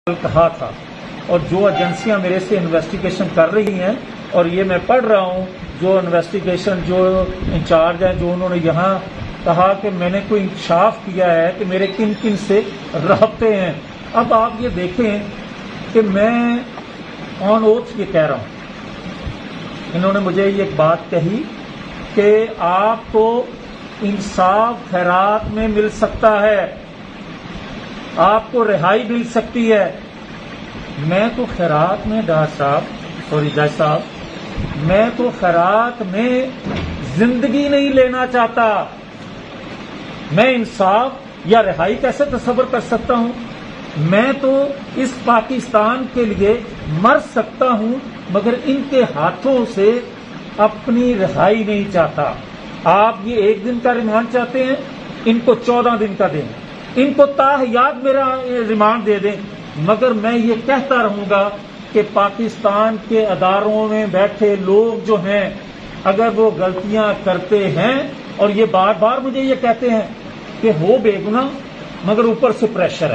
کہا تھا اور جو ایجنسیاں میرے سے انویسٹیگیشن کر رہی ہیں اور یہ میں پڑھ رہا ہوں جو انویسٹیگیشن جو انچارج ہیں جو انہوں نے یہاں کہا کہ میں نے کوئی انکشاف کیا ہے کہ میرے کن کن سے رابطے ہیں۔ اب آپ یہ دیکھیں کہ میں آن اوتھ یہ کہہ رہا ہوں، انہوں نے مجھے یہ ایک بات کہی کہ آپ کو انصاف خیرات میں مل سکتا ہے، آپ کو رہائی مل سکتی ہے۔ میں تو خیرات میں جج صاحب میں تو خیرات میں زندگی نہیں لینا چاہتا۔ میں انصاف یا رہائی کیسے تصور کر سکتا ہوں؟ میں تو اس پاکستان کے لیے مر سکتا ہوں مگر ان کے ہاتھوں سے اپنی رہائی نہیں چاہتا۔ آپ یہ 1 دن کا ریمانڈ چاہتے ہیں، ان کو 14 دن کا دیں، ان کو تاحیات میرا ریمانڈ دے دیں، مگر میں یہ کہتا رہوں گا کہ پاکستان کے اداروں میں بیٹھے لوگ جو ہیں اگر وہ غلطیاں کرتے ہیں اور یہ بار بار مجھے یہ کہتے ہیں کہ ہو بے گناہ مگر اوپر سے پریشر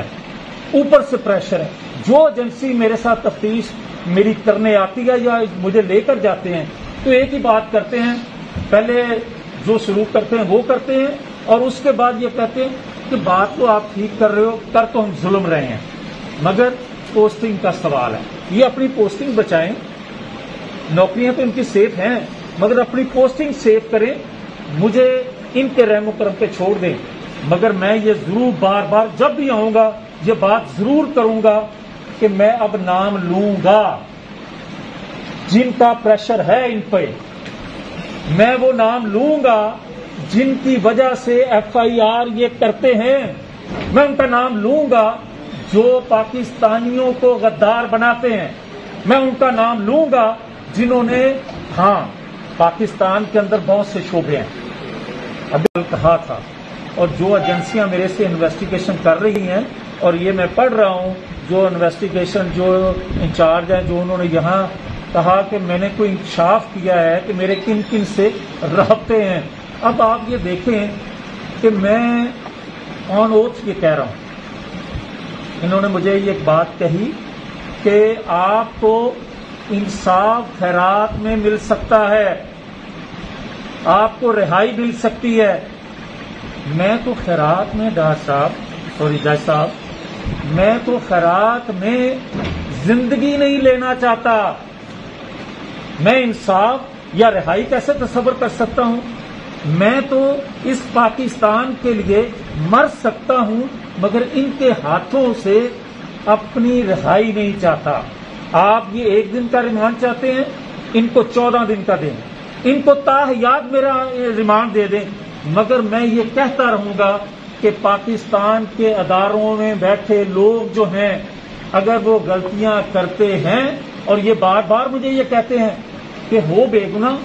ہے، جو ایجنسی میرے ساتھ تفتیش میری کرنے آتی ہے یا مجھے لے کر جاتے ہیں تو ایک ہی بات کرتے ہیں، پہلے جو سلوک کرتے ہیں وہ کرتے ہیں اور اس کے بعد یہ کہتے ہیں کہ بات تو آپ ٹھیک کر رہے ہو، کر تو ہم ظلم رہے ہیں مگر پوسٹنگ کا سوال ہے۔ یہ اپنی پوسٹنگ بچائیں، نوکریاں تو ان کی سیف ہیں مگر اپنی پوسٹنگ سیف کریں، مجھے ان کے رحم و کرم پہ چھوڑ دیں، مگر میں یہ ضرور بار بار جب بھی آؤں گا یہ بات ضرور کروں گا کہ میں اب نام لوں گا جن کا پریشر ہے ان پہ، میں وہ نام لوں گا جن کی وجہ سے FIR یہ کرتے ہیں، میں ان کا نام لوں گا جو پاکستانیوں کو غدار بناتے ہیں، میں ان کا نام لوں گا جنہوں نے پاکستان کے اندر بہت سے شعبے ہیں۔ ابھی کہا تھا اور جو ایجنسیاں میرے سے انویسٹیگیشن کر رہی ہیں اور یہ میں پڑھ رہا ہوں جو انویسٹیگیشن جو انچارج ہیں جو انہوں نے یہاں کہا کہ میں نے کوئی انکشاف کیا ہے کہ میرے کن کن سے رابطے ہیں۔ اب آپ یہ دیکھیں کہ میں آن اوتھ یہ کہہ رہا ہوں، انہوں نے مجھے یہ ایک بات کہی کہ آپ کو انصاف خیرات میں مل سکتا ہے، آپ کو رہائی مل سکتی ہے۔ میں تو خیرات میں جج صاحب میں تو خیرات میں زندگی نہیں لینا چاہتا۔ میں انصاف یا رہائی کیسے تصور کر سکتا ہوں؟ میں تو اس پاکستان کے لیے مر سکتا ہوں مگر ان کے ہاتھوں سے اپنی رہائی نہیں چاہتا۔ آپ یہ 1 دن کا ریمانڈ چاہتے ہیں، ان کو 14 دن کا دیں، ان کو تاحیات میرا ریمانڈ دے دیں، مگر میں یہ کہتا رہوں گا کہ پاکستان کے اداروں میں بیٹھے لوگ جو ہیں اگر وہ غلطیاں کرتے ہیں اور یہ بار بار مجھے یہ کہتے ہیں کہ ہو بے گناہ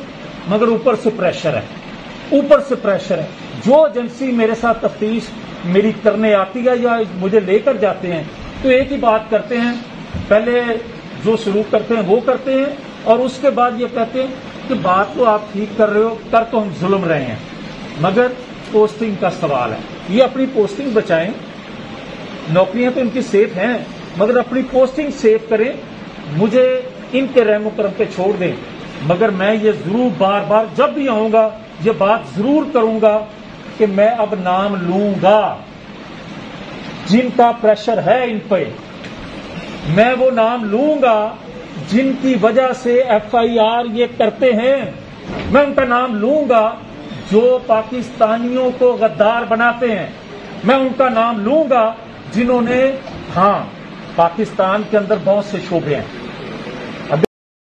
مگر اوپر سے پریشر ہے، جو ایجنسی میرے ساتھ تفتیش میری کرنے آتی ہے یا مجھے لے کر جاتے ہیں تو ایک ہی بات کرتے ہیں، پہلے جو سلوک کرتے ہیں وہ کرتے ہیں اور اس کے بعد یہ کہتے ہیں کہ بات تو آپ ٹھیک کر رہے ہو، کر تو ہم ظلم رہے ہیں مگر پوسٹنگ کا سوال ہے۔ یہ اپنی پوسٹنگ بچائیں، نوکریاں تو ان کی سیف ہیں مگر اپنی پوسٹنگ سیف کریں، مجھے ان کے رحم و کرم پہ چھوڑ دیں، مگر میں یہ ضرور بار بار جب بھی آؤں گا یہ بات ضرور کروں گا کہ میں اب نام لوں گا جن کا پریشر ہے ان پہ، میں وہ نام لوں گا جن کی وجہ سے FIR یہ کرتے ہیں، میں ان کا نام لوں گا جو پاکستانیوں کو غدار بناتے ہیں، میں ان کا نام لوں گا جنہوں نے پاکستان کے اندر بہت سے شعبے ہیں۔